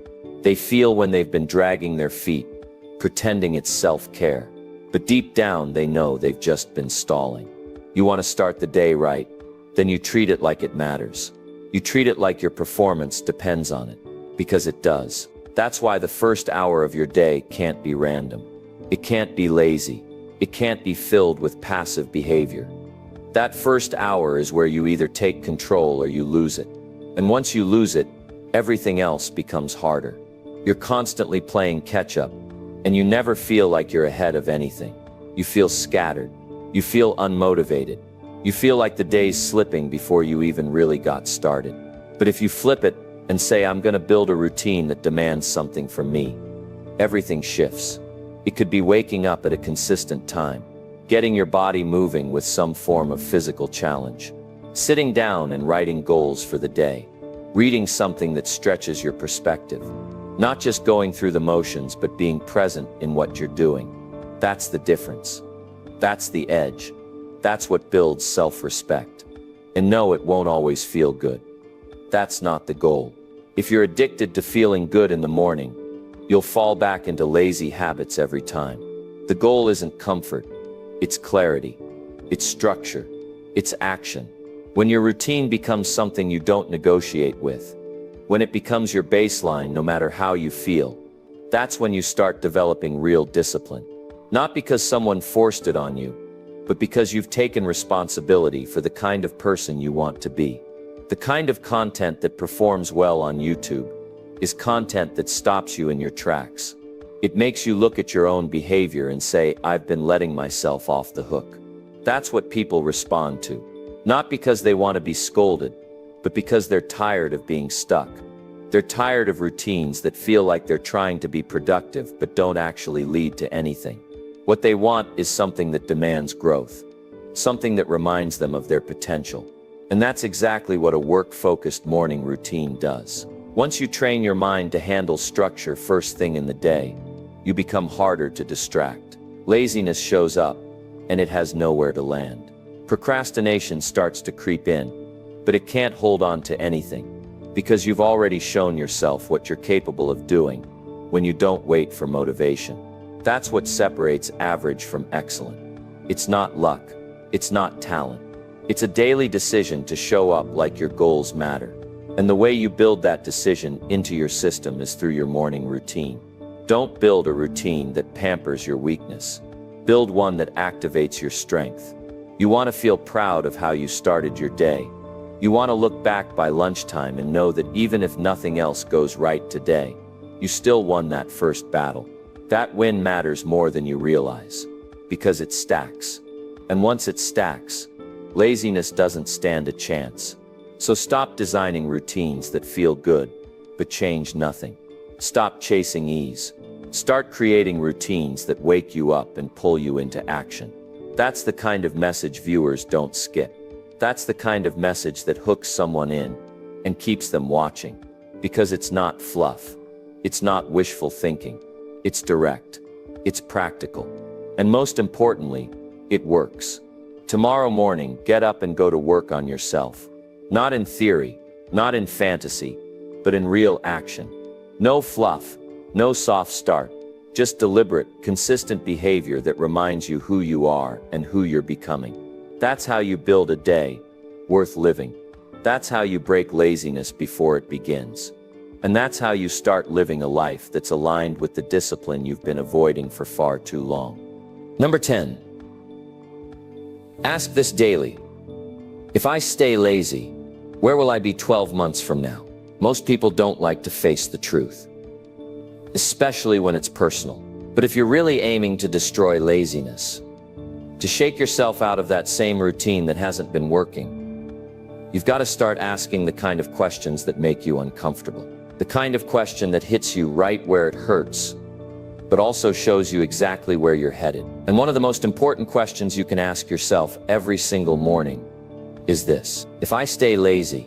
They feel when they've been dragging their feet, pretending it's self-care. But deep down, they know they've just been stalling. You want to start the day right, then you treat it like it matters. You treat it like your performance depends on it, because it does. That's why the first hour of your day can't be random. It can't be lazy. It can't be filled with passive behavior. That first hour is where you either take control or you lose it. And once you lose it, everything else becomes harder. You're constantly playing catch-up, and you never feel like you're ahead of anything. You feel scattered. You feel unmotivated. You feel like the day's slipping before you even really got started. But if you flip it and say, I'm going to build a routine that demands something from me, everything shifts. It could be waking up at a consistent time, getting your body moving with some form of physical challenge, sitting down and writing goals for the day, reading something that stretches your perspective, not just going through the motions but being present in what you're doing. That's the difference. That's the edge. That's what builds self-respect. And no, it won't always feel good. That's not the goal. If you're addicted to feeling good in the morning, you'll fall back into lazy habits every time. The goal isn't comfort. It's clarity. It's structure. It's action. When your routine becomes something you don't negotiate with, when it becomes your baseline no matter how you feel, that's when you start developing real discipline. Not because someone forced it on you, but because you've taken responsibility for the kind of person you want to be. The kind of content that performs well on YouTube is content that stops you in your tracks. It makes you look at your own behavior and say, I've been letting myself off the hook. That's what people respond to. Not because they want to be scolded, but because they're tired of being stuck. They're tired of routines that feel like they're trying to be productive but don't actually lead to anything. What they want is something that demands growth, something that reminds them of their potential. And that's exactly what a work-focused morning routine does. Once you train your mind to handle structure first thing in the day, you become harder to distract. Laziness shows up, and it has nowhere to land. Procrastination starts to creep in, but it can't hold on to anything, because you've already shown yourself what you're capable of doing when you don't wait for motivation. That's what separates average from excellent. It's not luck. It's not talent. It's a daily decision to show up like your goals matter. And the way you build that decision into your system is through your morning routine. Don't build a routine that pampers your weakness. Build one that activates your strength. You want to feel proud of how you started your day. You want to look back by lunchtime and know that even if nothing else goes right today, you still won that first battle. That win matters more than you realize, because it stacks. And once it stacks, laziness doesn't stand a chance. So stop designing routines that feel good, but change nothing. Stop chasing ease. Start creating routines that wake you up and pull you into action. That's the kind of message viewers don't skip. That's the kind of message that hooks someone in and keeps them watching. Because it's not fluff. It's not wishful thinking. It's direct. It's practical. And most importantly, it works. Tomorrow morning, get up and go to work on yourself. Not in theory, not in fantasy, but in real action. No fluff, no soft start. Just deliberate, consistent behavior that reminds you who you are and who you're becoming. That's how you build a day worth living. That's how you break laziness before it begins. And that's how you start living a life that's aligned with the discipline you've been avoiding for far too long. Number 10. Ask this daily. If I stay lazy, where will I be 12 months from now? Most people don't like to face the truth, especially when it's personal. But if you're really aiming to destroy laziness, to shake yourself out of that same routine that hasn't been working, you've got to start asking the kind of questions that make you uncomfortable. The kind of question that hits you right where it hurts, but also shows you exactly where you're headed. And one of the most important questions you can ask yourself every single morning is this: if I stay lazy,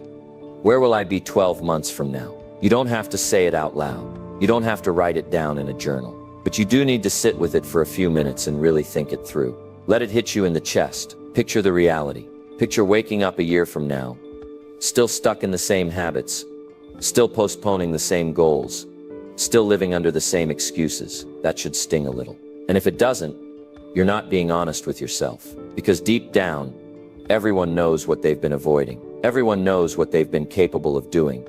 where will I be 12 months from now? You don't have to say it out loud. You don't have to write it down in a journal. But you do need to sit with it for a few minutes and really think it through. Let it hit you in the chest. Picture the reality. Picture waking up a year from now, still stuck in the same habits, still postponing the same goals, still living under the same excuses. That should sting a little. And if it doesn't, you're not being honest with yourself. Because deep down, everyone knows what they've been avoiding. Everyone knows what they've been capable of doing,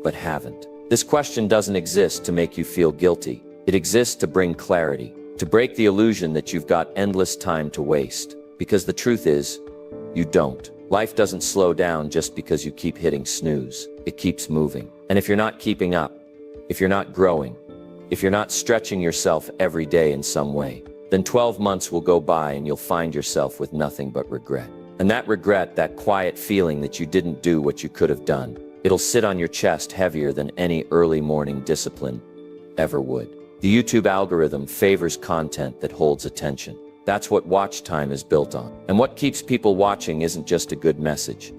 but haven't. This question doesn't exist to make you feel guilty. It exists to bring clarity, to break the illusion that you've got endless time to waste. Because the truth is, you don't. Life doesn't slow down just because you keep hitting snooze. It keeps moving. And if you're not keeping up, if you're not growing, if you're not stretching yourself every day in some way, then 12 months will go by and you'll find yourself with nothing but regret. And that regret, that quiet feeling that you didn't do what you could have done, it'll sit on your chest heavier than any early morning discipline ever would. The YouTube algorithm favors content that holds attention. That's what watch time is built on. And what keeps people watching isn't just a good message.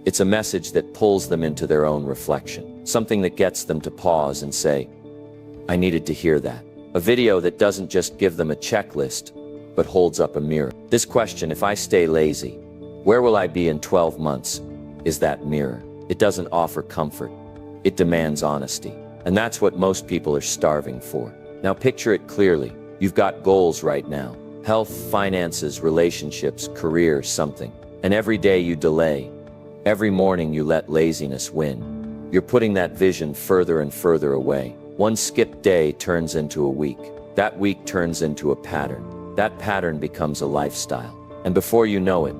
It's a message that pulls them into their own reflection. Something that gets them to pause and say, I needed to hear that. A video that doesn't just give them a checklist, but holds up a mirror. This question, if I stay lazy, where will I be in 12 months, is that mirror. It doesn't offer comfort. It demands honesty. And that's what most people are starving for. Now picture it clearly. You've got goals right now. Health, finances, relationships, career, something. And every day you delay. Every morning you let laziness win. You're putting that vision further and further away. One skipped day turns into a week. That week turns into a pattern. That pattern becomes a lifestyle. And before you know it,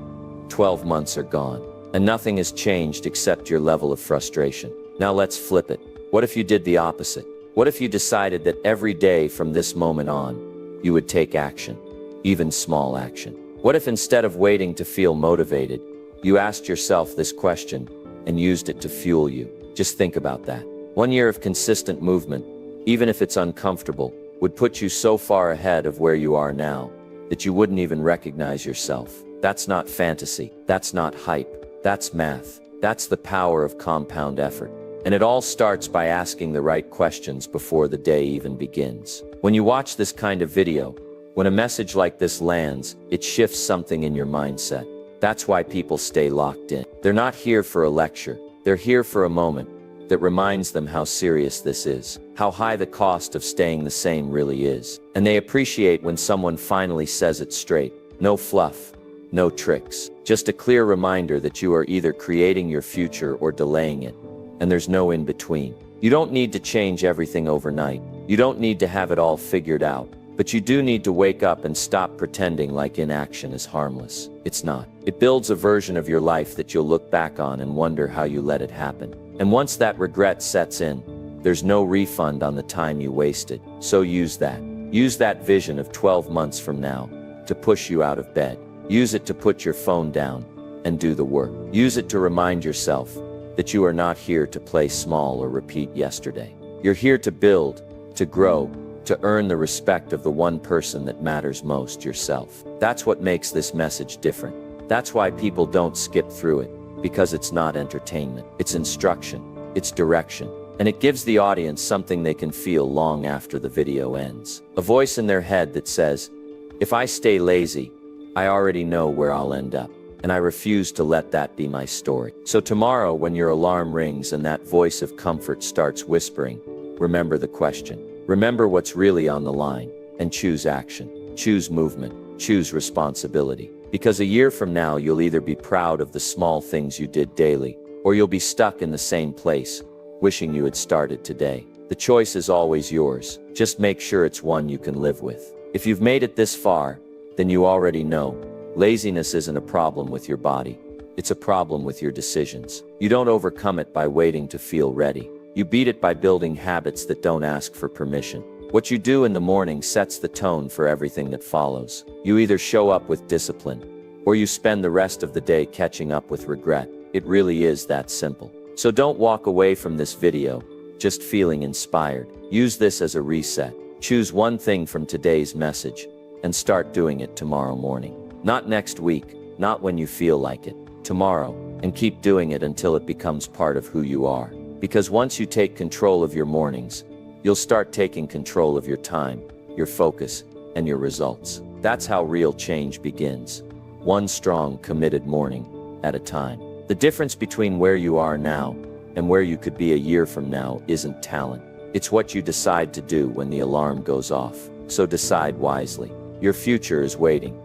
12 months are gone. And nothing has changed except your level of frustration. Now let's flip it. What if you did the opposite? What if you decided that every day from this moment on, you would take action, even small action? What if instead of waiting to feel motivated, you asked yourself this question and used it to fuel you? Just think about that. 1 year of consistent movement, even if it's uncomfortable, would put you so far ahead of where you are now that you wouldn't even recognize yourself. That's not fantasy. That's not hype. That's math. That's the power of compound effort. And it all starts by asking the right questions before the day even begins. When you watch this kind of video, when a message like this lands, it shifts something in your mindset. That's why people stay locked in. They're not here for a lecture. They're here for a moment that reminds them how serious this is, how high the cost of staying the same really is. And they appreciate when someone finally says it straight. No fluff, no tricks. Just a clear reminder that you are either creating your future or delaying it. And there's no in between. You don't need to change everything overnight. You don't need to have it all figured out. But you do need to wake up and stop pretending like inaction is harmless. It's not. It builds a version of your life that you'll look back on and wonder how you let it happen. And once that regret sets in, there's no refund on the time you wasted. So use that. Use that vision of 12 months from now to push you out of bed. Use it to put your phone down and do the work. Use it to remind yourself that you are not here to play small or repeat yesterday. You're here to build, to grow, to earn the respect of the one person that matters most, yourself. That's what makes this message different. That's why people don't skip through it, because it's not entertainment. It's instruction, it's direction, and it gives the audience something they can feel long after the video ends. A voice in their head that says, if I stay lazy, I already know where I'll end up. And I refuse to let that be my story. So tomorrow, when your alarm rings and that voice of comfort starts whispering, remember the question. Remember what's really on the line, and choose action. Choose movement. Choose responsibility. Because a year from now, you'll either be proud of the small things you did daily, or you'll be stuck in the same place, wishing you had started today. The choice is always yours. Just make sure it's one you can live with. If you've made it this far, then you already know. Laziness isn't a problem with your body. It's a problem with your decisions. You don't overcome it by waiting to feel ready. You beat it by building habits that don't ask for permission. What you do in the morning sets the tone for everything that follows. You either show up with discipline, or you spend the rest of the day catching up with regret. It really is that simple. So don't walk away from this video just feeling inspired. Use this as a reset. Choose one thing from today's message and start doing it tomorrow morning. Not next week, not when you feel like it. Tomorrow, and keep doing it until it becomes part of who you are. Because once you take control of your mornings, you'll start taking control of your time, your focus, and your results. That's how real change begins. One strong, committed morning at a time. The difference between where you are now and where you could be a year from now isn't talent. It's what you decide to do when the alarm goes off. So decide wisely. Your future is waiting.